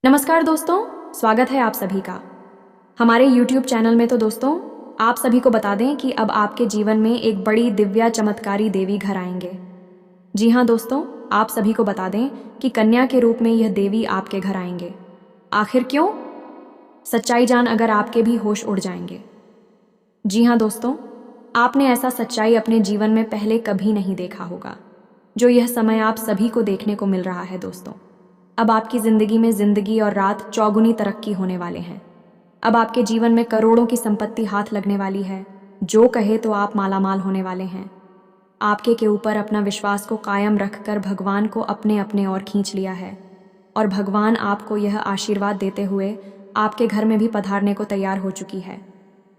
नमस्कार दोस्तों, स्वागत है आप सभी का हमारे YouTube चैनल में। तो दोस्तों, आप सभी को बता दें कि अब आपके जीवन में एक बड़ी दिव्या चमत्कारी देवी घर आएंगे। जी हाँ दोस्तों, आप सभी को बता दें कि कन्या के रूप में यह देवी आपके घर आएंगे। आखिर क्यों? सच्चाई जान अगर आपके भी होश उड़ जाएंगे। जी हाँ दोस्तों, आपने ऐसा सच्चाई अपने जीवन में पहले कभी नहीं देखा होगा, जो यह समय आप सभी को देखने को मिल रहा है। दोस्तों, अब आपकी जिंदगी में जिंदगी और रात चौगुनी तरक्की होने वाले हैं। अब आपके जीवन में करोड़ों की संपत्ति हाथ लगने वाली है। जो कहे तो आप मालामाल होने वाले हैं। आपके के ऊपर अपना विश्वास को कायम रखकर भगवान को अपने अपने ओर खींच लिया है, और भगवान आपको यह आशीर्वाद देते हुए आपके घर में भी पधारने को तैयार हो चुकी है।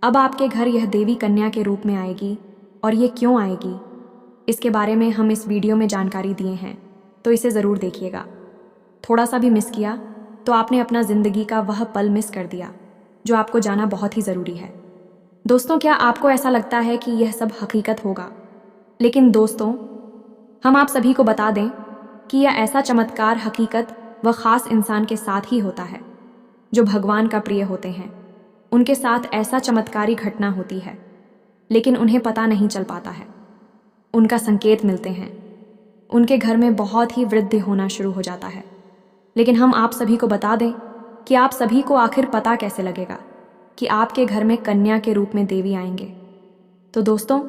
अब आपके घर यह देवी कन्या के रूप में आएगी, और ये क्यों आएगी, इसके बारे में हम इस वीडियो में जानकारी दिए हैं, तो इसे ज़रूर देखिएगा। थोड़ा सा भी मिस किया तो आपने अपना ज़िंदगी का वह पल मिस कर दिया जो आपको जाना बहुत ही ज़रूरी है। दोस्तों, क्या आपको ऐसा लगता है कि यह सब हकीकत होगा? लेकिन दोस्तों, हम आप सभी को बता दें कि यह ऐसा चमत्कार हकीकत व ख़ास इंसान के साथ ही होता है जो भगवान का प्रिय होते हैं। उनके साथ ऐसा चमत्कारी घटना होती है, लेकिन उन्हें पता नहीं चल पाता है। उनका संकेत मिलते हैं, उनके घर में बहुत ही वृद्धि होना शुरू हो जाता है। लेकिन हम आप सभी को बता दें कि आप सभी को आखिर पता कैसे लगेगा कि आपके घर में कन्या के रूप में देवी आएंगे। तो दोस्तों,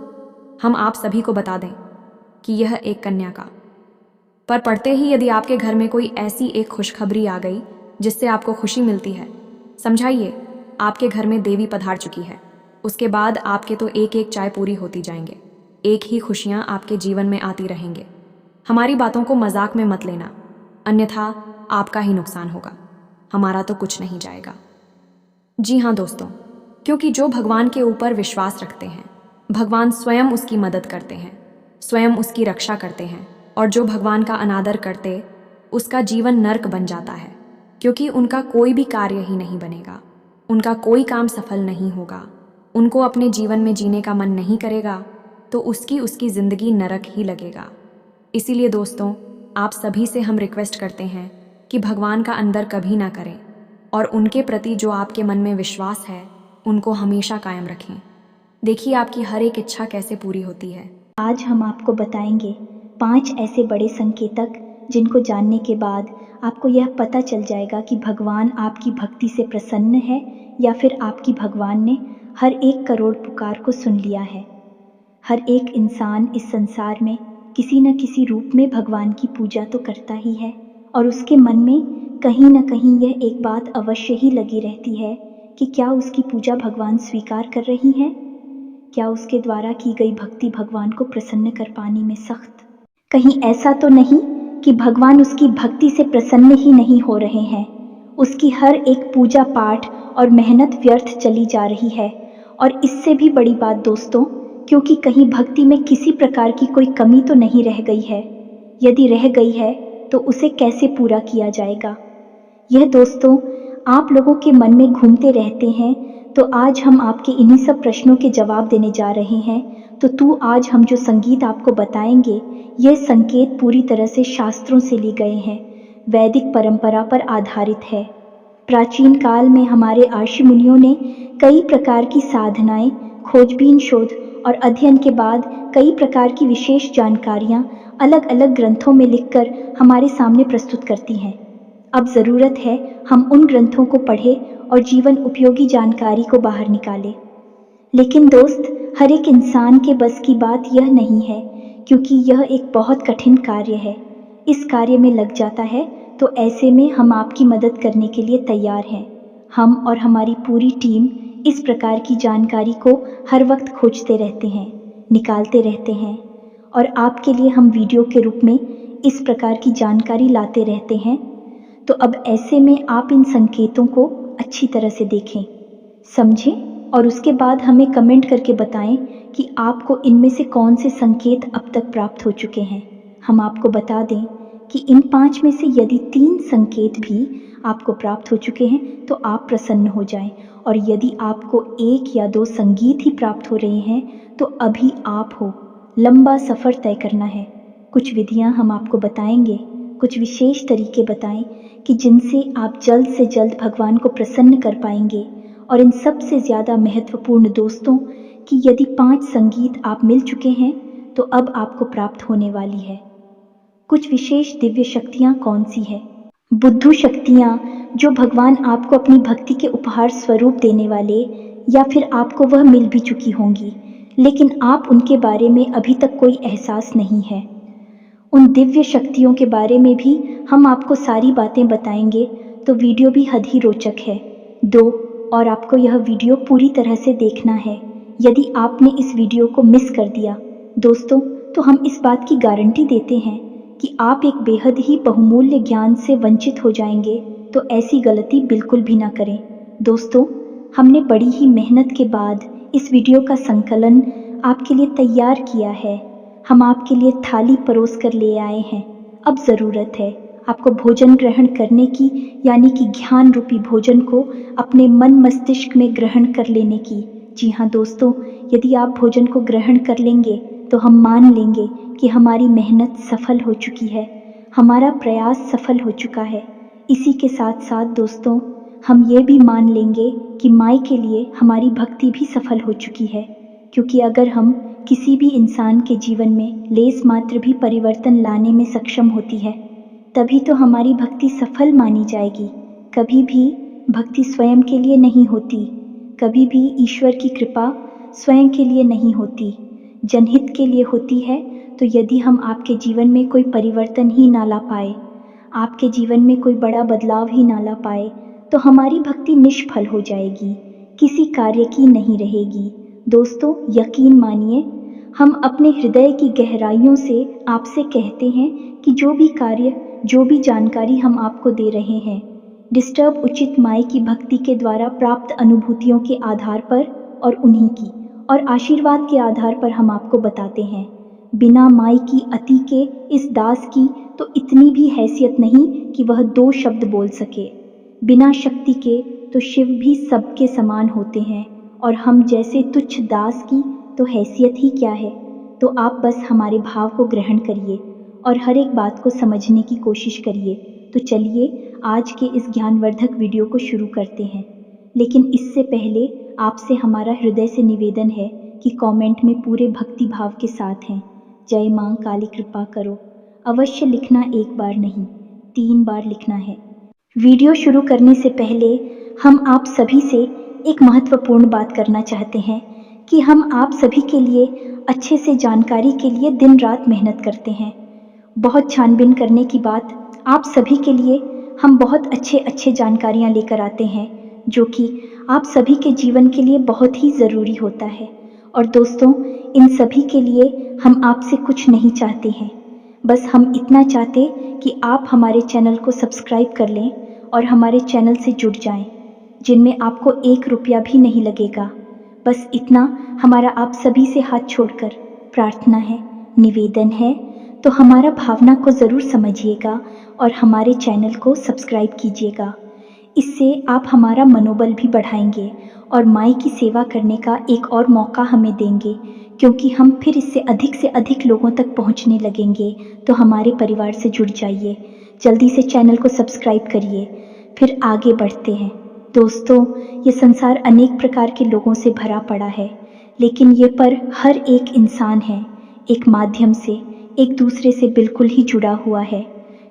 हम आप सभी को बता दें कि यह एक कन्या का पर पढ़ते ही यदि आपके घर में कोई ऐसी एक खुशखबरी आ गई जिससे आपको खुशी मिलती है, समझाइए आपके घर में देवी पधार चुकी है। उसके बाद आपके तो एक एक चाय पूरी होती जाएंगे, एक ही खुशियाँ आपके जीवन में आती रहेंगे। हमारी बातों को मजाक में मत लेना, अन्यथा आपका ही नुकसान होगा, हमारा तो कुछ नहीं जाएगा। जी हाँ दोस्तों, क्योंकि जो भगवान के ऊपर विश्वास रखते हैं, भगवान स्वयं उसकी मदद करते हैं, स्वयं उसकी रक्षा करते हैं। और जो भगवान का अनादर करते, उसका जीवन नर्क बन जाता है, क्योंकि उनका कोई भी कार्य ही नहीं बनेगा, उनका कोई काम सफल नहीं होगा, उनको अपने जीवन में जीने का मन नहीं करेगा, तो उसकी जिंदगी नरक ही लगेगा। इसीलिए दोस्तों, आप सभी से हम रिक्वेस्ट करते हैं कि भगवान का अंदर कभी ना करें, और उनके प्रति जो आपके मन में विश्वास है उनको हमेशा कायम रखें। देखिए आपकी हर एक इच्छा कैसे पूरी होती है। आज हम आपको बताएंगे 5 ऐसे बड़े संकेतक जिनको जानने के बाद आपको यह पता चल जाएगा कि भगवान आपकी भक्ति से प्रसन्न है, या फिर आपकी भगवान ने हर 1 करोड़ पुकार को सुन लिया है। हर एक इंसान इस संसार में किसी न किसी रूप में भगवान की पूजा तो करता ही है, और उसके मन में कहीं न कहीं यह एक बात अवश्य ही लगी रहती है कि क्या उसकी पूजा भगवान स्वीकार कर रही हैं? क्या उसके द्वारा की गई भक्ति भगवान को प्रसन्न कर पाने में सख्त कहीं ऐसा तो नहीं कि भगवान उसकी भक्ति से प्रसन्न ही नहीं हो रहे हैं, उसकी हर एक पूजा पाठ और मेहनत व्यर्थ चली जा रही है। और इससे भी बड़ी बात दोस्तों, क्योंकि कहीं भक्ति में किसी प्रकार की कोई कमी तो नहीं रह गई है। यदि रह गई है तो उसे कैसे पूरा किया जाएगा? यह दोस्तों आप लोगों के मन में घूमते रहते हैं, तो आज हम आपके इन्हीं सब प्रश्नों के जवाब देने जा रहे हैं। तो आज हम जो संगीत आपको बताएंगे, यह संकेत पूरी तरह से शास्त्रों से लिए गए हैं, वैदिक परंपरा पर आधारित है। प्राचीन काल में हमारे ऋषि मुनियों ने कई प्रकार की साधनाएं, खोजबीन, शोध और अध्ययन के बाद कई प्रकार की विशेष जानकारियां अलग अलग ग्रंथों में लिखकर हमारे सामने प्रस्तुत करती हैं। अब ज़रूरत है हम उन ग्रंथों को पढ़ें और जीवन उपयोगी जानकारी को बाहर निकालें। लेकिन दोस्त, हर एक इंसान के बस की बात यह नहीं है, क्योंकि यह एक बहुत कठिन कार्य है। इस कार्य में लग जाता है तो ऐसे में हम आपकी मदद करने के लिए तैयार हैं। हम और हमारी पूरी टीम इस प्रकार की जानकारी को हर वक्त खोजते रहते हैं, निकालते रहते हैं, और आपके लिए हम वीडियो के रूप में इस प्रकार की जानकारी लाते रहते हैं। तो अब ऐसे में आप इन संकेतों को अच्छी तरह से देखें, समझें, और उसके बाद हमें कमेंट करके बताएं कि आपको इनमें से कौन से संकेत अब तक प्राप्त हो चुके हैं। हम आपको बता दें कि इन 5 में से यदि 3 संकेत भी आपको प्राप्त हो चुके हैं तो आप प्रसन्न हो जाएं, और यदि आपको 1 या 2 संगीत ही प्राप्त हो रहे हैं तो अभी आप हो, लंबा सफ़र तय करना है। कुछ विधियां हम आपको बताएंगे, कुछ विशेष तरीके बताएं कि जिनसे आप जल्द से जल्द भगवान को प्रसन्न कर पाएंगे। और इन सबसे ज़्यादा महत्वपूर्ण दोस्तों कि यदि 5 संगीत आप मिल चुके हैं तो अब आपको प्राप्त होने वाली है। कुछ विशेष दिव्य शक्तियाँ कौन सी है? बुद्धू शक्तियाँ, जो भगवान आपको अपनी भक्ति के उपहार स्वरूप देने वाले, या फिर आपको वह मिल भी चुकी होंगी लेकिन आप उनके बारे में अभी तक कोई एहसास नहीं है। उन दिव्य शक्तियों के बारे में भी हम आपको सारी बातें बताएंगे, तो वीडियो भी हद ही रोचक है। और आपको यह वीडियो पूरी तरह से देखना है। यदि आपने इस वीडियो को मिस कर दिया दोस्तों, तो हम इस बात की गारंटी देते हैं कि आप एक बेहद ही बहुमूल्य ज्ञान से वंचित हो जाएंगे, तो ऐसी गलती बिल्कुल भी ना करें। दोस्तों, हमने बड़ी ही मेहनत के बाद इस वीडियो का संकलन आपके लिए तैयार किया है। हम आपके लिए थाली परोस कर ले आए हैं। अब ज़रूरत है आपको भोजन ग्रहण करने की, यानी कि ज्ञान रूपी भोजन को अपने मन मस्तिष्क में ग्रहण कर लेने की। जी हाँ दोस्तों, यदि आप भोजन को ग्रहण कर लेंगे तो हम मान लेंगे कि हमारी मेहनत सफल हो चुकी है, हमारा प्रयास सफल हो चुका है। इसी के साथ साथ दोस्तों, हम ये भी मान लेंगे कि माई के लिए हमारी भक्ति भी सफल हो चुकी है, क्योंकि अगर हम किसी भी इंसान के जीवन में लेस मात्र भी परिवर्तन लाने में सक्षम होती है, तभी तो हमारी भक्ति सफल मानी जाएगी। कभी भी भक्ति स्वयं के लिए नहीं होती, कभी भी ईश्वर की कृपा स्वयं के लिए नहीं होती, जनहित के लिए होती है। तो यदि हम आपके जीवन में कोई परिवर्तन ही ना ला पाए, आपके जीवन में कोई बड़ा बदलाव ही ना ला पाए, तो हमारी भक्ति निष्फल हो जाएगी, किसी कार्य की नहीं रहेगी। दोस्तों, यकीन मानिए, हम अपने हृदय की गहराइयों से आपसे कहते हैं कि जो भी कार्य, जो भी जानकारी हम आपको दे रहे हैं, डिस्टर्ब उचित माई की भक्ति के द्वारा प्राप्त अनुभूतियों के आधार पर और उन्हीं की और आशीर्वाद के आधार पर हम आपको बताते हैं। बिना माई की अति के इस दास की तो इतनी भी हैसियत नहीं कि वह 2 शब्द बोल सके। बिना शक्ति के तो शिव भी सबके समान होते हैं, और हम जैसे तुच्छ दास की तो हैसियत ही क्या है। तो आप बस हमारे भाव को ग्रहण करिए और हर एक बात को समझने की कोशिश करिए। तो चलिए आज के इस ज्ञानवर्धक वीडियो को शुरू करते हैं। लेकिन इससे पहले आपसे हमारा हृदय से निवेदन है कि कमेंट में पूरे भक्ति भाव के साथ हैं, जय मां काली कृपा करो, अवश्य लिखना, 1 बार नहीं 3 बार लिखना है। वीडियो शुरू करने से पहले हम आप सभी से एक महत्वपूर्ण बात करना चाहते हैं कि हम आप सभी के लिए अच्छे से जानकारी के लिए दिन रात मेहनत करते हैं। बहुत छानबीन करने की बात आप सभी के लिए हम बहुत अच्छे जानकारियाँ लेकर आते हैं, जो कि आप सभी के जीवन के लिए बहुत ही ज़रूरी होता है। और दोस्तों, इन सभी के लिए हम आपसे कुछ नहीं चाहते हैं, बस हम इतना चाहते कि आप हमारे चैनल को सब्सक्राइब कर लें और हमारे चैनल से जुड़ जाएं, जिनमें आपको 1 रुपया भी नहीं लगेगा। बस इतना हमारा आप सभी से हाथ छोड़कर प्रार्थना है, निवेदन है। तो हमारा भावना को ज़रूर समझिएगा और हमारे चैनल को सब्सक्राइब कीजिएगा। इससे आप हमारा मनोबल भी बढ़ाएंगे और माई की सेवा करने का एक और मौका हमें देंगे, क्योंकि हम फिर इससे अधिक लोगों तक पहुंचने लगेंगे। तो हमारे परिवार से जुड़ जाइए, जल्दी से चैनल को सब्सक्राइब करिए, फिर आगे बढ़ते हैं। दोस्तों, ये संसार अनेक प्रकार के लोगों से भरा पड़ा है, लेकिन ये पर हर एक इंसान है एक माध्यम से, एक दूसरे से बिल्कुल ही जुड़ा हुआ है।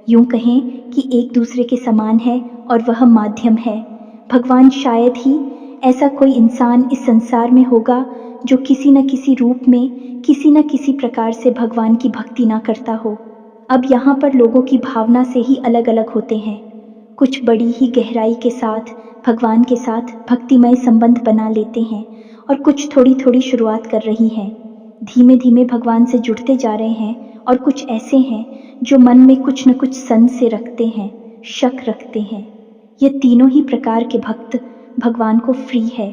यूं कहें कि एक दूसरे के समान है और वह माध्यम है भगवान। शायद ही ऐसा कोई इंसान इस संसार में होगा जो किसी न किसी रूप में, किसी न किसी प्रकार से भगवान की भक्ति ना करता हो। अब यहाँ पर लोगों की भावना से ही अलग अलग होते हैं। कुछ बड़ी ही गहराई के साथ भगवान के साथ भक्तिमय संबंध बना लेते हैं, और कुछ थोड़ी शुरुआत कर रही हैं, धीमे धीमे भगवान से जुड़ते जा रहे हैं। और कुछ ऐसे हैं जो मन में कुछ न कुछ संशय रखते हैं, शक रखते हैं। ये तीनों ही प्रकार के भक्त भगवान को फ्री है।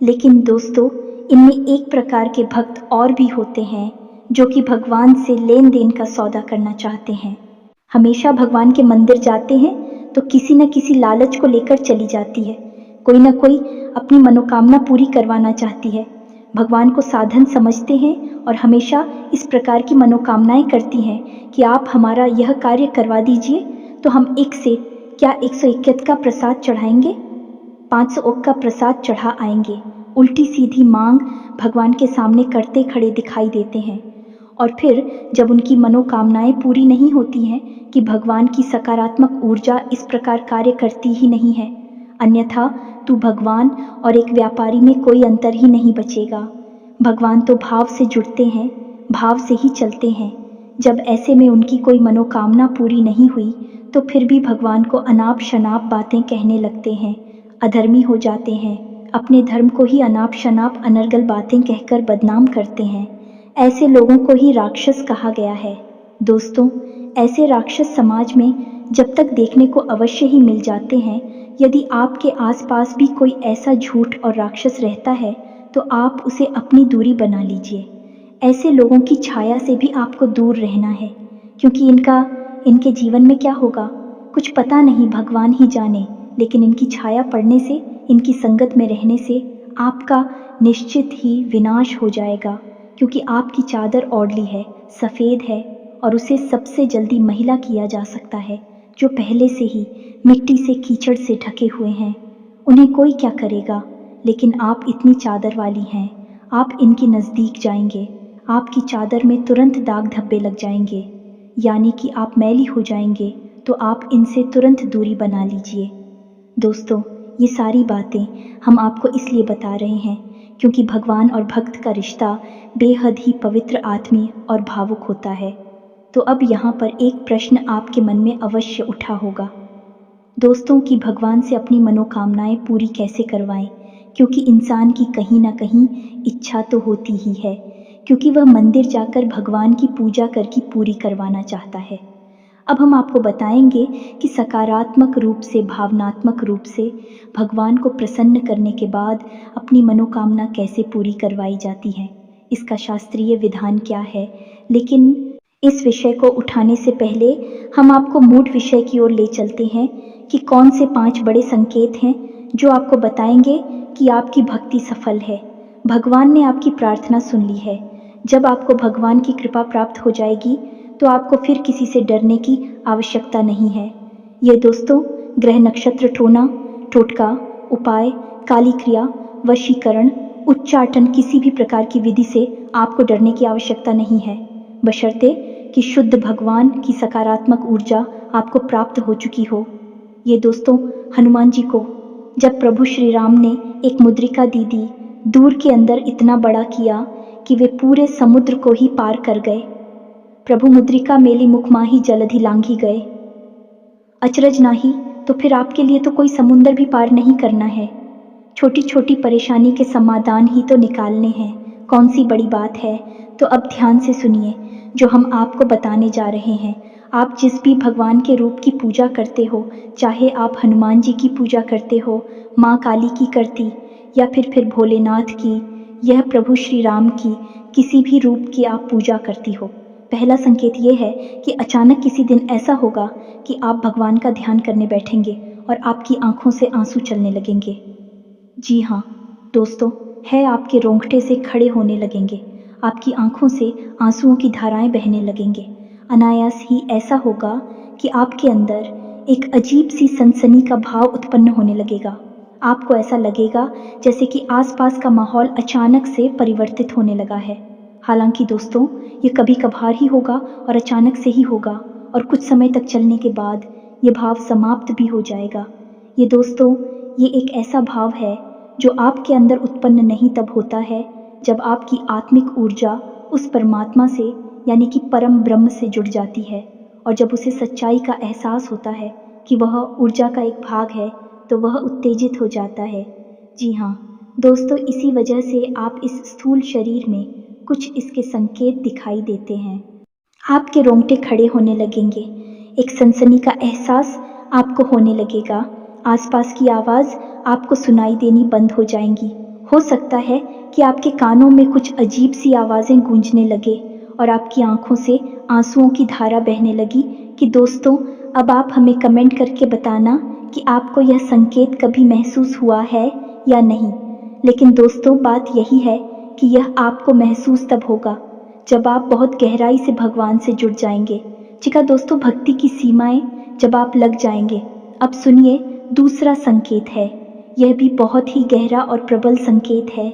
लेकिन दोस्तों, इनमें एक प्रकार के भक्त और भी होते हैं जो कि भगवान से लेन देन का सौदा करना चाहते हैं। हमेशा भगवान के मंदिर जाते हैं तो किसी न किसी लालच को लेकर चली जाती है, कोई ना कोई अपनी मनोकामना पूरी करवाना चाहती है। भगवान को साधन समझते हैं और हमेशा इस प्रकार की मनोकामनाएं करती हैं कि आप हमारा यह कार्य करवा दीजिए, तो हम एक से क्या 121 का प्रसाद चढ़ाएंगे, 500 ओक का प्रसाद चढ़ा आएंगे। उल्टी सीधी मांग भगवान के सामने करते खड़े दिखाई देते हैं। और फिर जब उनकी मनोकामनाएं पूरी नहीं होती हैं कि भगवान की सकारात्मक ऊर्जा इस प्रकार कार्य करती ही नहीं है, अन्यथा तू भगवान और एक व्यापारी में कोई अंतर ही नहीं बचेगा। भगवान तो भाव से जुड़ते हैं, भाव से ही चलते हैं। जब ऐसे में उनकी कोई मनोकामना पूरी नहीं हुई तो फिर भी भगवान को अनाप शनाप बातें कहने लगते हैं, अधर्मी हो जाते हैं, अपने धर्म को ही अनाप शनाप अनर्गल बातें कहकर बदनाम करते हैं। ऐसे लोगों को ही राक्षस कहा गया है। दोस्तों, ऐसे राक्षस समाज में जब तक देखने को अवश्य ही मिल जाते हैं। यदि आपके आसपास भी कोई ऐसा झूठ और राक्षस रहता है तो आप उसे अपनी दूरी बना लीजिए। ऐसे लोगों की छाया से भी आपको दूर रहना है, क्योंकि इनके जीवन में क्या होगा कुछ पता नहीं, भगवान ही जाने। लेकिन इनकी छाया पड़ने से, इनकी संगत में रहने से आपका निश्चित ही विनाश हो जाएगा, क्योंकि आपकी चादर ओढ़ली है, सफ़ेद है और उसे सबसे जल्दी महिला किया जा सकता है जो पहले से ही मिट्टी से कीचड़ से ढके हुए हैं। उन्हें कोई क्या करेगा, लेकिन आप इतनी चादर वाली हैं, आप इनके नज़दीक जाएंगे, आपकी चादर में तुरंत दाग धब्बे लग जाएंगे, यानी कि आप मैली हो जाएंगे, तो आप इनसे तुरंत दूरी बना लीजिए। दोस्तों, ये सारी बातें हम आपको इसलिए बता रहे हैं क्योंकि भगवान और भक्त का रिश्ता बेहद ही पवित्र, आत्मीय और भावुक होता है। तो अब यहाँ पर एक प्रश्न आपके मन में अवश्य उठा होगा दोस्तों कि भगवान से अपनी मनोकामनाएं पूरी कैसे करवाएं, क्योंकि इंसान की कहीं ना कहीं इच्छा तो होती ही है, क्योंकि वह मंदिर जाकर भगवान की पूजा करके पूरी करवाना चाहता है। अब हम आपको बताएंगे कि सकारात्मक रूप से, भावनात्मक रूप से भगवान को प्रसन्न करने के बाद अपनी मनोकामना कैसे पूरी करवाई जाती है, इसका शास्त्रीय विधान क्या है। लेकिन इस विषय को उठाने से पहले हम आपको मूल विषय की ओर ले चलते हैं कि कौन से 5 बड़े संकेत हैं जो आपको बताएंगे कि आपकी भक्ति सफल है, भगवान ने आपकी प्रार्थना सुन ली है। जब आपको भगवान की कृपा प्राप्त हो जाएगी तो आपको फिर किसी से डरने की आवश्यकता नहीं है। ये दोस्तों, ग्रह नक्षत्र टोना, टोटका, उपाय, काली क्रिया, वशीकरण, उच्चाटन, किसी भी प्रकार की विधि से आपको डरने की आवश्यकता नहीं है, बशर्ते कि शुद्ध भगवान की सकारात्मक ऊर्जा आपको प्राप्त हो चुकी हो। ये दोस्तों, हनुमान जी को जब प्रभु श्री राम ने एक मुद्रिका दी दूर के अंदर इतना बड़ा किया कि वे पूरे समुद्र को ही पार कर गए। प्रभु मुद्रिका मेली मुख माही जलधि लांघी गए। अचरज नाही, तो फिर आपके लिए तो कोई समुंदर भी पार नहीं करना है, छोटी छोटी परेशानी के समाधान ही तो निकालने हैं, कौन सी बड़ी बात है। तो अब ध्यान से सुनिए जो हम आपको बताने जा रहे हैं। आप जिस भी भगवान के रूप की पूजा करते हो, चाहे आप हनुमान जी की पूजा करते हो, माँ काली की करती, या फिर भोलेनाथ की, यह प्रभु श्री राम की, किसी भी रूप की आप पूजा करती हो, पहला संकेत ये है कि अचानक किसी दिन ऐसा होगा कि आप भगवान का ध्यान करने बैठेंगे और आपकी आंखों से आंसू चलने लगेंगे। जी हाँ दोस्तों, है आपके रोंगटे से खड़े होने लगेंगे, आपकी आंखों से आंसुओं की धाराएं बहने लगेंगे। अनायास ही ऐसा होगा कि आपके अंदर एक अजीब सी सनसनी का भाव उत्पन्न होने लगेगा। आपको ऐसा लगेगा जैसे कि आसपास का माहौल अचानक से परिवर्तित होने लगा है। हालांकि दोस्तों, ये कभी कभार ही होगा और अचानक से ही होगा, और कुछ समय तक चलने के बाद ये भाव समाप्त भी हो जाएगा। ये दोस्तों, ये एक ऐसा भाव है जो आपके अंदर उत्पन्न नहीं तब होता है जब आपकी आत्मिक ऊर्जा उस परमात्मा से, यानी कि परम ब्रह्म से जुड़ जाती है, और जब उसे सच्चाई का एहसास होता है कि वह ऊर्जा का एक भाग है तो वह उत्तेजित हो जाता है। जी हाँ दोस्तों, इसी वजह से आप इस स्थूल शरीर में कुछ इसके संकेत दिखाई देते हैं। आपके रोंगटे खड़े होने लगेंगे, एक सनसनी का एहसास आपको होने लगेगा, आसपास की आवाज़ आपको सुनाई देनी बंद हो जाएंगी। हो सकता है कि आपके कानों में कुछ अजीब सी आवाज़ें गूंजने लगे और आपकी आंखों से आंसुओं की धारा बहने लगी। कि दोस्तों, अब आप हमें कमेंट करके बताना कि आपको यह संकेत कभी महसूस हुआ है या नहीं। लेकिन दोस्तों, बात यही है कि यह आपको महसूस तब होगा जब आप बहुत गहराई से भगवान से जुड़ जाएंगे। जी हाँ दोस्तों, भक्ति की सीमाएं जब आप लग जाएंगे। अब सुनिए, दूसरा संकेत है, यह भी बहुत ही गहरा और प्रबल संकेत है।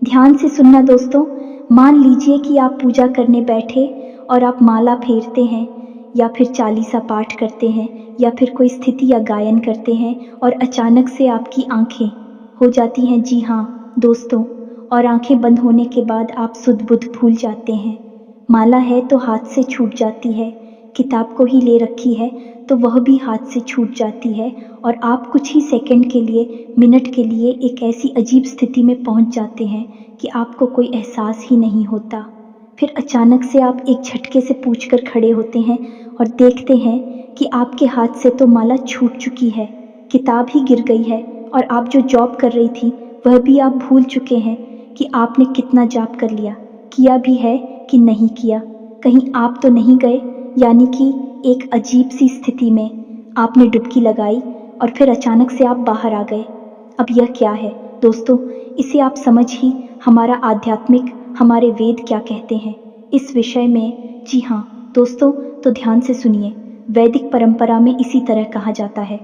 ध्यान से सुनना दोस्तों। मान लीजिए कि आप पूजा करने बैठे और आप माला फेरते हैं या फिर चालीसा पाठ करते हैं या फिर कोई स्थिति या गायन करते हैं और अचानक से आपकी आंखें हो जाती हैं। जी हाँ दोस्तों, और आंखें बंद होने के बाद आप सुध बुध भूल जाते हैं। माला है तो हाथ से छूट जाती है, किताब को ही ले रखी है तो वह भी हाथ से छूट जाती है और आप कुछ ही सेकंड के लिए, मिनट के लिए एक ऐसी अजीब स्थिति में पहुंच जाते हैं कि आपको कोई एहसास ही नहीं होता। फिर अचानक से आप एक झटके से पूछकर खड़े होते हैं और देखते हैं कि आपके हाथ से तो माला छूट चुकी है, किताब ही गिर गई है और आप जो जॉब कर रही थी वह भी आप भूल चुके हैं कि आपने कितना जाप कर लिया, किया भी है कि नहीं किया, कहीं आप तो नहीं गए। यानी कि एक अजीब सी स्थिति में आपने डुबकी लगाई और फिर अचानक से आप बाहर आ गए। अब यह क्या है दोस्तों, इसे आप समझ ही हमारा आध्यात्मिक, हमारे वेद क्या कहते हैं इस विषय में। जी हाँ दोस्तों, तो ध्यान से सुनिए। वैदिक परंपरा में इसी तरह कहा जाता है,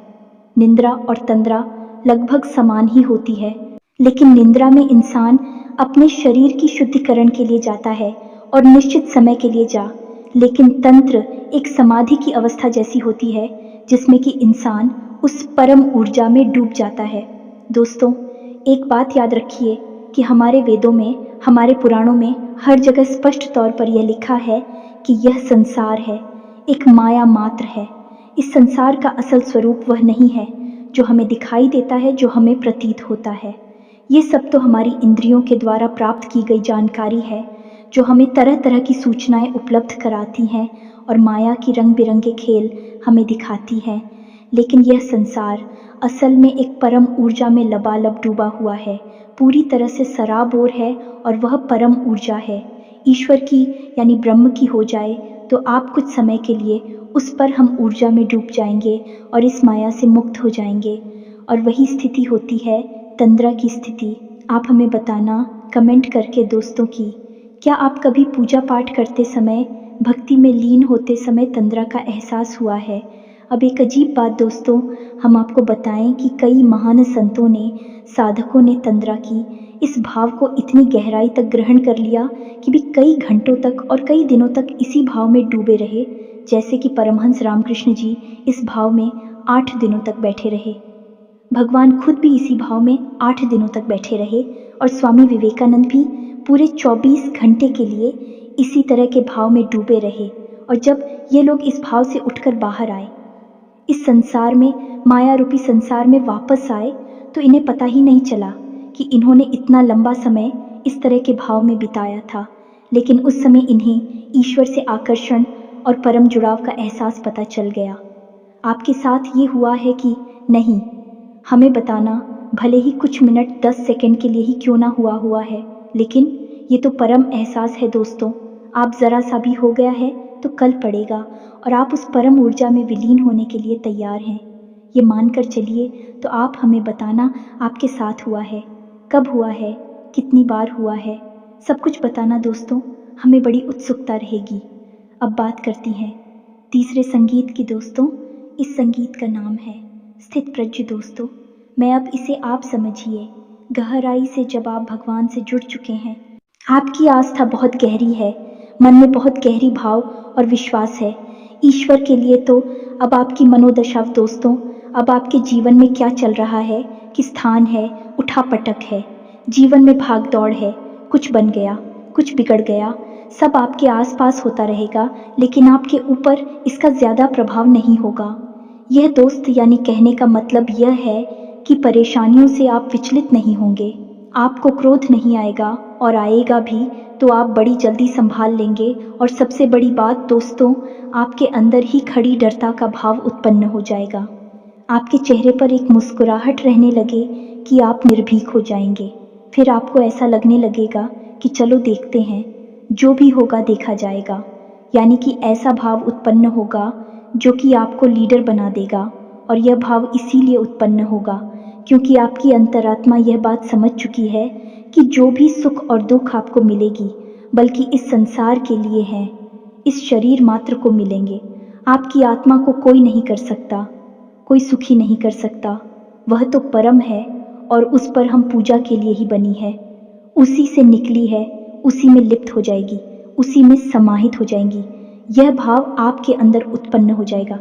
निंद्रा और तंद्रा लगभग समान ही होती है, लेकिन निंद्रा में इंसान अपने शरीर की शुद्धिकरण के लिए जाता है और निश्चित समय के लिए जा, लेकिन तंत्र एक समाधि की अवस्था जैसी होती है जिसमें कि इंसान उस परम ऊर्जा में डूब जाता है। दोस्तों, एक बात याद रखिए कि हमारे वेदों में, हमारे पुराणों में हर जगह स्पष्ट तौर पर यह लिखा है कि यह संसार है, एक माया मात्र है। इस संसार का असल स्वरूप वह नहीं है जो हमें दिखाई देता है, जो हमें प्रतीत होता है। ये सब तो हमारी इंद्रियों के द्वारा प्राप्त की गई जानकारी है जो हमें तरह तरह की सूचनाएं उपलब्ध कराती हैं और माया की रंग बिरंगे खेल हमें दिखाती है। लेकिन यह संसार असल में एक परम ऊर्जा में लबालब डूबा हुआ है, पूरी तरह से सराबोर है और वह परम ऊर्जा है। ईश्वर की यानी ब्रह्म की हो जाए तो आप कुछ समय के लिए उस पर हम ऊर्जा में डूब जाएंगे और इस माया से मुक्त हो जाएंगे, और वही स्थिति होती है तंद्रा की स्थिति। आप हमें बताना कमेंट करके दोस्तों कि क्या आप कभी पूजा पाठ करते समय, भक्ति में लीन होते समय तंद्रा का एहसास हुआ है। अब एक अजीब बात दोस्तों, हम आपको बताएं कि कई महान संतों ने, साधकों ने तंद्रा की इस भाव को इतनी गहराई तक ग्रहण कर लिया कि भी कई घंटों तक और कई दिनों तक इसी भाव में डूबे रहे। जैसे कि परमहंस रामकृष्ण जी इस भाव में 8 दिनों तक बैठे रहे, भगवान खुद भी इसी भाव में 8 दिनों तक बैठे रहे और स्वामी विवेकानंद भी पूरे 24 घंटे के लिए इसी तरह के भाव में डूबे रहे। और जब ये लोग इस भाव से उठकर बाहर आए, इस संसार में, माया रूपी संसार में वापस आए, तो इन्हें पता ही नहीं चला कि इन्होंने इतना लंबा समय इस तरह के भाव में बिताया था। लेकिन उस समय इन्हें ईश्वर से आकर्षण और परम जुड़ाव का एहसास पता चल गया। आपके साथ ये हुआ है कि नहीं, हमें बताना, भले ही कुछ मिनट 10 सेकंड के लिए ही क्यों ना हुआ है, लेकिन ये तो परम एहसास है दोस्तों। आप ज़रा सा भी हो गया है तो कल पड़ेगा और आप उस परम ऊर्जा में विलीन होने के लिए तैयार हैं। ये मानकर चलिए, तो आप हमें बताना आपके साथ हुआ है, कब हुआ है, कितनी बार हुआ है, सब कुछ बताना दोस्तों, हमें बड़ी उत्सुकता रहेगी। अब बात करती हैं तीसरे संगीत की दोस्तों। इस संगीत का नाम है स्थित प्रज्ञ दोस्तों। मैं अब इसे आप समझिए, गहराई से जब आप भगवान से जुड़ चुके हैं, आपकी आस्था बहुत गहरी है, मन में बहुत गहरी भाव और विश्वास है ईश्वर के लिए, तो अब आपकी मनोदशा दोस्तों, अब आपके जीवन में क्या चल रहा है, किस स्थान है, उठापटक है, जीवन में भाग दौड़ है, कुछ बन गया, कुछ बिगड़ गया, सब आपके आसपास होता रहेगा, लेकिन आपके ऊपर इसका ज़्यादा प्रभाव नहीं होगा। यह दोस्त यानी कहने का मतलब यह है कि परेशानियों से आप विचलित नहीं होंगे, आपको क्रोध नहीं आएगा, और आएगा भी तो आप बड़ी जल्दी संभाल लेंगे। और सबसे बड़ी बात दोस्तों, आपके अंदर ही खड़ी डरता का भाव उत्पन्न हो जाएगा, आपके चेहरे पर एक मुस्कुराहट रहने लगे कि आप निर्भीक हो जाएंगे। फिर आपको ऐसा लगने लगेगा कि चलो देखते हैं, जो भी होगा देखा जाएगा। यानी कि ऐसा भाव उत्पन्न होगा जो कि आपको लीडर बना देगा, और यह भाव इसीलिए उत्पन्न होगा क्योंकि आपकी अंतरात्मा यह बात समझ चुकी है कि जो भी सुख और दुख आपको मिलेगी बल्कि इस संसार के लिए है, इस शरीर मात्र को मिलेंगे। आपकी आत्मा को कोई नहीं कर सकता, कोई सुखी नहीं कर सकता। वह तो परम है और उस पर हम पूजा के लिए ही बनी है, उसी से निकली है, उसी में लिप्त हो जाएगी, उसी में समाहित हो जाएंगी। यह भाव आपके अंदर उत्पन्न हो जाएगा।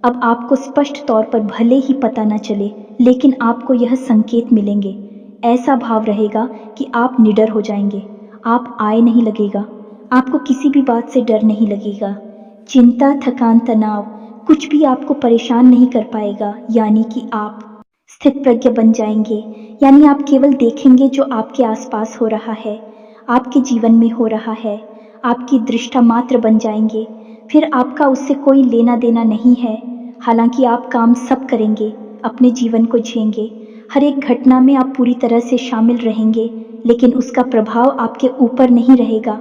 अब आपको स्पष्ट तौर पर भले ही पता न चले, लेकिन आपको यह संकेत मिलेंगे। ऐसा भाव रहेगा कि आप निडर हो जाएंगे, आप आए नहीं लगेगा, आपको किसी भी बात से डर नहीं लगेगा। चिंता, थकान, तनाव कुछ भी आपको परेशान नहीं कर पाएगा, यानी कि आप स्थित प्रज्ञ बन जाएंगे। यानी आप केवल देखेंगे जो आपके आसपास हो रहा है, आपके जीवन में हो रहा है, आपकी दृष्टा मात्र बन जाएंगे। फिर आपका उससे कोई लेना देना नहीं है। हालांकि आप काम सब करेंगे, अपने जीवन को जिएंगे, हर एक घटना में आप पूरी तरह से शामिल रहेंगे, लेकिन उसका प्रभाव आपके ऊपर नहीं रहेगा।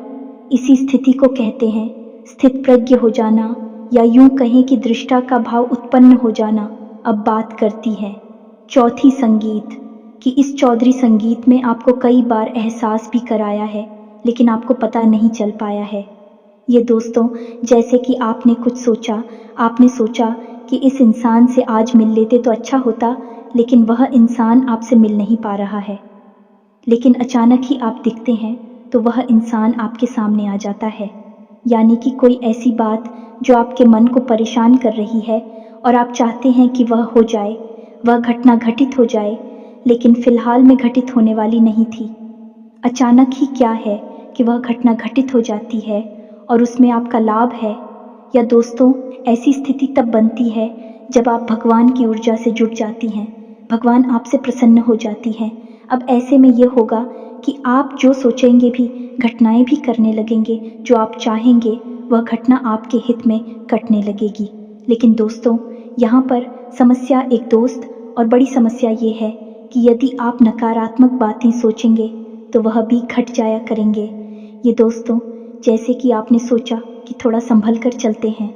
इसी स्थिति को कहते हैं स्थित प्रज्ञ हो जाना, या यूं कहें कि दृष्टा का भाव उत्पन्न हो जाना। अब बात करती है चौथी संगीत कि इस चौधरी संगीत में आपको कई बार एहसास भी कराया है, लेकिन आपको पता नहीं चल पाया है। ये दोस्तों, जैसे कि आपने कुछ सोचा, आपने सोचा कि इस इंसान से आज मिल लेते तो अच्छा होता, लेकिन वह इंसान आपसे मिल नहीं पा रहा है। लेकिन अचानक ही आप दिखते हैं तो वह इंसान आपके सामने आ जाता है। यानी कि कोई ऐसी बात जो आपके मन को परेशान कर रही है और आप चाहते हैं कि वह हो जाए, वह घटना घटित हो जाए, लेकिन फिलहाल में घटित होने वाली नहीं थी। अचानक ही क्या है कि वह घटना घटित हो जाती है और उसमें आपका लाभ है। या दोस्तों, ऐसी स्थिति तब बनती है जब आप भगवान की ऊर्जा से जुड़ जाती हैं, भगवान आपसे प्रसन्न हो जाती हैं। अब ऐसे में यह होगा कि आप जो सोचेंगे भी, घटनाएं भी करने लगेंगे, जो आप चाहेंगे वह घटना आपके हित में कटने लगेगी। लेकिन दोस्तों, यहाँ पर समस्या एक दोस्त और बड़ी समस्या ये है कि यदि आप नकारात्मक बातें सोचेंगे तो वह भी घट जाया करेंगे। ये दोस्तों, जैसे कि आपने सोचा कि थोड़ा संभल कर चलते हैं,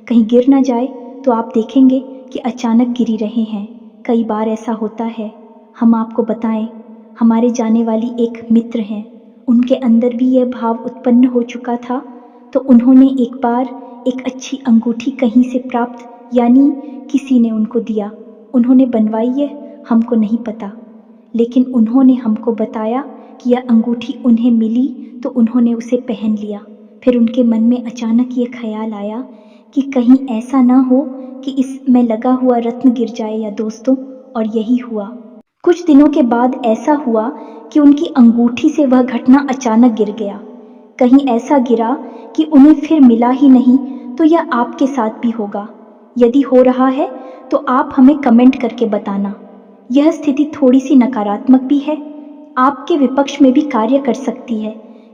कहीं गिर ना जाए, तो आप देखेंगे कि अचानक गिरी रहे हैं। कई बार ऐसा होता है। हम आपको बताएं, हमारे जाने वाली एक मित्र हैं, उनके अंदर भी यह भाव उत्पन्न हो चुका था। तो उन्होंने एक बार एक अच्छी अंगूठी कहीं से प्राप्त, यानी किसी ने उनको दिया, उन्होंने बनवाई है, हमको नहीं पता, लेकिन उन्होंने हमको बताया कि यह अंगूठी उन्हें मिली तो उन्होंने उसे पहन लिया। फिर उनके मन में अचानक ये ख्याल आया कि कहीं ऐसा ना हो कि इसमें लगा हुआ रत्न गिर जाए। या दोस्तों, और यही हुआ। कुछ दिनों के बाद ऐसा हुआ कि उनकी अंगूठी से वह घटना अचानक गिर गया। कहीं ऐसा गिरा कि उन्हें फिर मिला ही नहीं। तो यह आपके साथ भी होगा। यदि हो रहा है तो आप हमें कमेंट करके बताना। यह स्थिति थोड़ी सी नकारात्मक भी है, आपके विपक्ष में भी कार्य कर सकती है,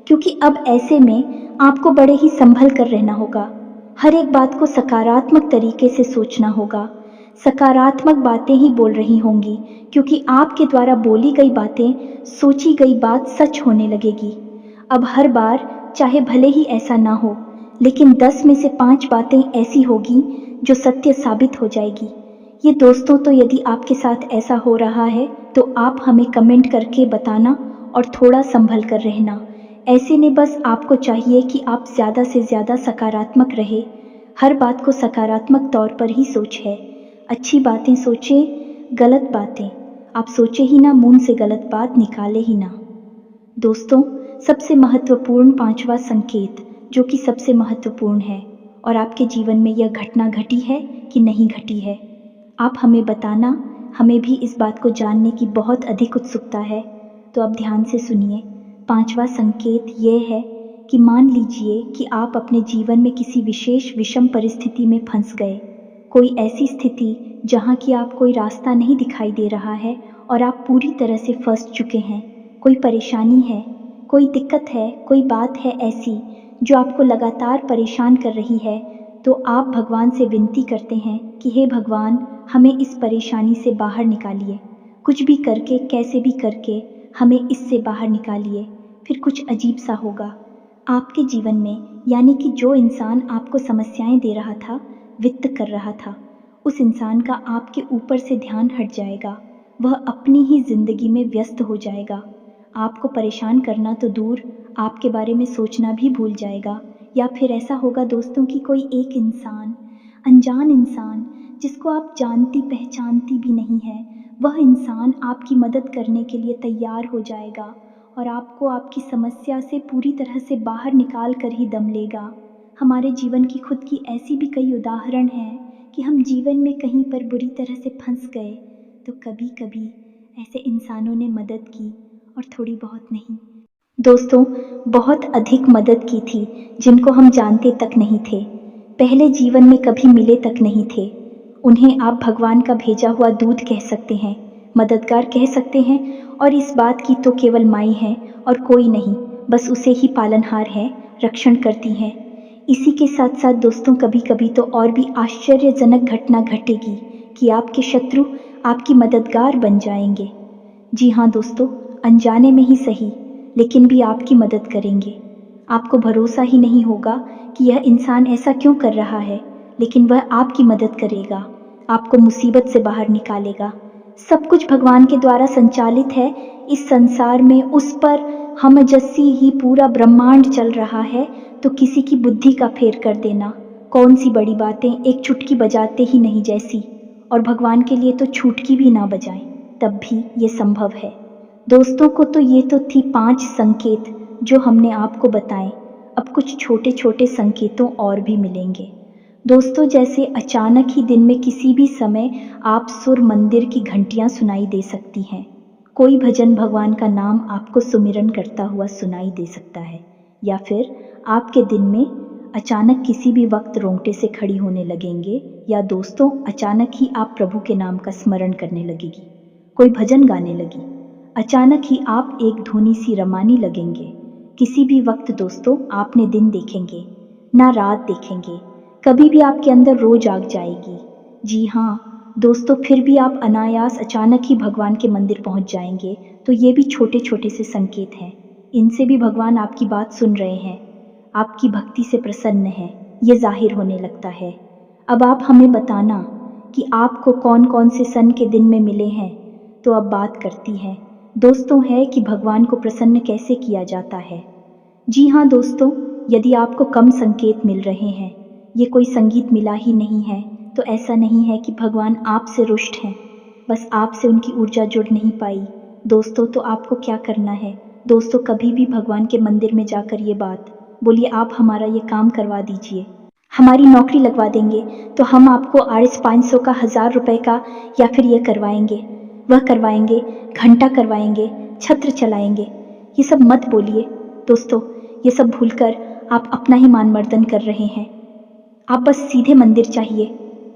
क्योंकि अब ऐसे में आपको बड़े ही संभल कर रहना होगा। हर एक बात को सकारात्मक तरीके से सोचना होगा। सकारात्मक बातें ही बोल रही होंगी, क्योंकि आपके द्वारा बोली गई बातें, सोची गई बात सच होने लगेगी। अब हर बार चाहे भले ही ऐसा ना हो, लेकिन 10 में से 5 बातें ऐसी होगी जो सत्य साबित हो जाएगी। ये दोस्तों, तो यदि आपके साथ ऐसा हो रहा है तो आप हमें कमेंट करके बताना और थोड़ा संभल कर रहना। ऐसे में बस आपको चाहिए कि आप ज़्यादा से ज़्यादा सकारात्मक रहे। हर बात को सकारात्मक तौर पर ही सोचें। अच्छी बातें सोचें, गलत बातें आप सोचे ही ना, मुंह से गलत बात निकाले ही ना। दोस्तों, सबसे महत्वपूर्ण 5वां संकेत, जो कि सबसे महत्वपूर्ण है, और आपके जीवन में यह घटना घटी है कि नहीं घटी है, आप हमें बताना। हमें भी इस बात को जानने की बहुत अधिक उत्सुकता है। तो अब ध्यान से सुनिए। 5वां संकेत यह है कि मान लीजिए कि आप अपने जीवन में किसी विशेष विषम परिस्थिति में फंस गए। कोई ऐसी स्थिति जहाँ की आप कोई रास्ता नहीं दिखाई दे रहा है और आप पूरी तरह से फंस चुके हैं। कोई परेशानी है, कोई दिक्कत है, कोई बात है ऐसी जो आपको लगातार परेशान कर रही है। तो आप भगवान से विनती करते हैं कि हे भगवान, हमें इस परेशानी से बाहर निकालिए। कुछ भी करके, कैसे भी करके हमें इससे बाहर निकालिए। फिर कुछ अजीब सा होगा आपके जीवन में, यानी कि जो इंसान आपको समस्याएं दे रहा था, वित्त कर रहा था, उस इंसान का आपके ऊपर से ध्यान हट जाएगा। वह अपनी ही जिंदगी में व्यस्त हो जाएगा। आपको परेशान करना तो दूर, आपके बारे में सोचना भी भूल जाएगा। या फिर ऐसा होगा दोस्तों कि कोई एक इंसान, अनजान इंसान, जिसको आप जानती पहचानती भी नहीं है, वह इंसान आपकी मदद करने के लिए तैयार हो जाएगा और आपको आपकी समस्या से पूरी तरह से बाहर निकाल कर ही दम लेगा। हमारे जीवन की खुद की ऐसी भी कई उदाहरण हैं कि हम जीवन में कहीं पर बुरी तरह से फंस गए तो कभी कभी ऐसे इंसानों ने मदद की, और थोड़ी बहुत नहीं दोस्तों, बहुत अधिक मदद की थी, जिनको हम जानते तक नहीं थे, पहले जीवन में कभी मिले तक नहीं थे। उन्हें आप भगवान का भेजा हुआ दूत कह सकते हैं, मददगार कह सकते हैं, और इस बात की तो केवल माई है और कोई नहीं, बस उसे ही पालनहार है, रक्षण करती हैं। इसी के साथ साथ दोस्तों, कभी कभी तो और भी आश्चर्यजनक घटना घटेगी कि आपके शत्रु आपकी मददगार बन जाएंगे। जी हाँ दोस्तों, अनजाने में ही सही, लेकिन भी आपकी मदद करेंगे। आपको भरोसा ही नहीं होगा कि यह इंसान ऐसा क्यों कर रहा है, लेकिन वह आपकी मदद करेगा, आपको मुसीबत से बाहर निकालेगा। सब कुछ भगवान के द्वारा संचालित है। इस संसार में उस पर हमजस्सी ही पूरा ब्रह्मांड चल रहा है, तो किसी की बुद्धि का फेर कर देना कौन सी बड़ी बातें, एक चुटकी बजाते ही नहीं जैसी। और भगवान के लिए तो छुटकी भी ना बजाएं, तब भी ये संभव है। दोस्तों को तो ये तो थी 5 संकेत जो हमने आपको बताए। अब कुछ छोटे छोटे संकेतों और भी मिलेंगे दोस्तों, जैसे अचानक ही दिन में किसी भी समय आप सुर मंदिर की घंटियां सुनाई दे सकती हैं। कोई भजन भगवान का नाम आपको सुमिरन करता हुआ सुनाई दे सकता है। या फिर आपके दिन में अचानक किसी भी वक्त रोंगटे से खड़ी होने लगेंगे, या दोस्तों अचानक ही आप प्रभु के नाम का स्मरण करने लगेगी, कोई भजन गाने लगी, अचानक ही आप एक धुनी सी रमाने लगेंगे। किसी भी वक्त दोस्तों आपने दिन देखेंगे ना रात देखेंगे, कभी भी आपके अंदर रोज आग जाएगी। जी हाँ दोस्तों, फिर भी आप अनायास अचानक ही भगवान के मंदिर पहुंच जाएंगे। तो ये भी छोटे छोटे से संकेत हैं, इनसे भी भगवान आपकी बात सुन रहे हैं, आपकी भक्ति से प्रसन्न है, ये जाहिर होने लगता है। अब आप हमें बताना कि आपको कौन कौन से सन के दिन में मिले हैं। तो अब बात करती है दोस्तों है कि भगवान को प्रसन्न कैसे किया जाता है। जी हाँ दोस्तों, यदि आपको कम संकेत मिल रहे हैं, ये कोई संगीत मिला ही नहीं है, तो ऐसा नहीं है कि भगवान आपसे रुष्ट हैं, बस आपसे उनकी ऊर्जा जुड़ नहीं पाई। दोस्तों तो आपको क्या करना है दोस्तों, कभी भी भगवान के मंदिर में जाकर ये बात बोलिए, आप हमारा ये काम करवा दीजिए, हमारी नौकरी लगवा देंगे, तो हम आपको RS 500 का, 1000 रुपये का, या फिर ये करवाएंगे, वह करवाएंगे, घंटा करवाएंगे, छत्र चलाएंगे। ये सब मत बोलिए दोस्तों, ये सब भूलकर आप अपना ही मान मर्दन कर रहे हैं। आप बस सीधे मंदिर चाहिए,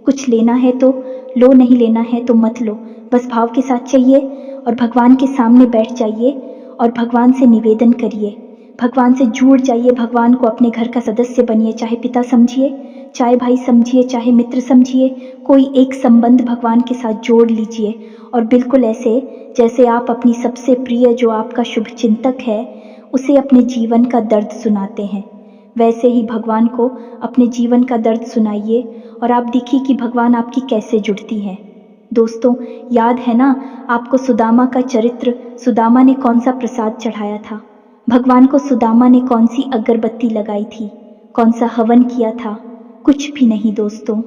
कुछ लेना है तो लो, नहीं लेना है तो मत लो, बस भाव के साथ चाहिए और भगवान के सामने बैठ जाइए और भगवान से निवेदन करिए, भगवान से जुड़ जाइए, भगवान को अपने घर का सदस्य बनिए, चाहे पिता समझिए, चाहे भाई समझिए, चाहे मित्र समझिए, कोई एक संबंध भगवान के साथ जोड़ लीजिए। और बिल्कुल ऐसे जैसे आप अपनी सबसे प्रिय, जो आपका शुभ चिंतक है, उसे अपने जीवन का दर्द सुनाते हैं, वैसे ही भगवान को अपने जीवन का दर्द सुनाइए और आप देखिए कि भगवान आपकी कैसे जुड़ती हैं। दोस्तों याद है ना आपको सुदामा का चरित्र, सुदामा ने कौन सा प्रसाद चढ़ाया था भगवान को, सुदामा ने कौन सी अगरबत्ती लगाई थी, कौन सा हवन किया था, कुछ भी नहीं दोस्तों।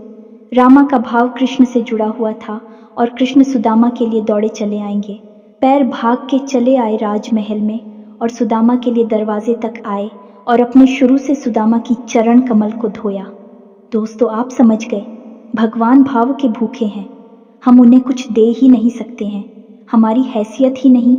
रामा का भाव कृष्ण से जुड़ा हुआ था और कृष्ण सुदामा के लिए दौड़े चले आएंगे, पैर भाग के चले आए राजमहल में और सुदामा के लिए दरवाजे तक आए और अपने शुरू से सुदामा की चरण कमल को धोया। दोस्तों आप समझ गए, भगवान भाव के भूखे हैं, हम उन्हें कुछ दे ही नहीं सकते हैं, हमारी हैसियत ही नहीं,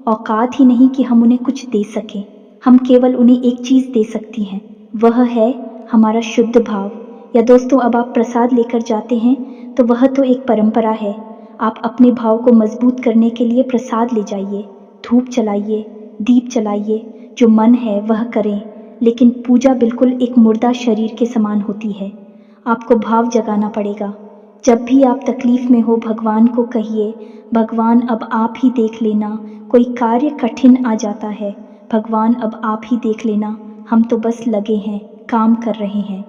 औकात ही नहीं कि हम उन्हें कुछ दे सकें। हम केवल उन्हें एक चीज़ दे सकती हैं, वह है हमारा शुद्ध भाव। या दोस्तों अब आप प्रसाद लेकर जाते हैं तो वह तो एक परंपरा है, आप अपने भाव को मजबूत करने के लिए प्रसाद ले जाइए, धूप जलाइए, दीप जलाइए, जो मन है वह करें, लेकिन पूजा बिल्कुल एक मुर्दा शरीर के समान होती है। आपको भाव जगाना पड़ेगा। जब भी आप तकलीफ में हो भगवान को कहिए, भगवान अब आप ही देख लेना, कोई कार्य कठिन आ जाता है, भगवान अब आप ही देख लेना, हम तो बस लगे हैं, काम कर रहे हैं।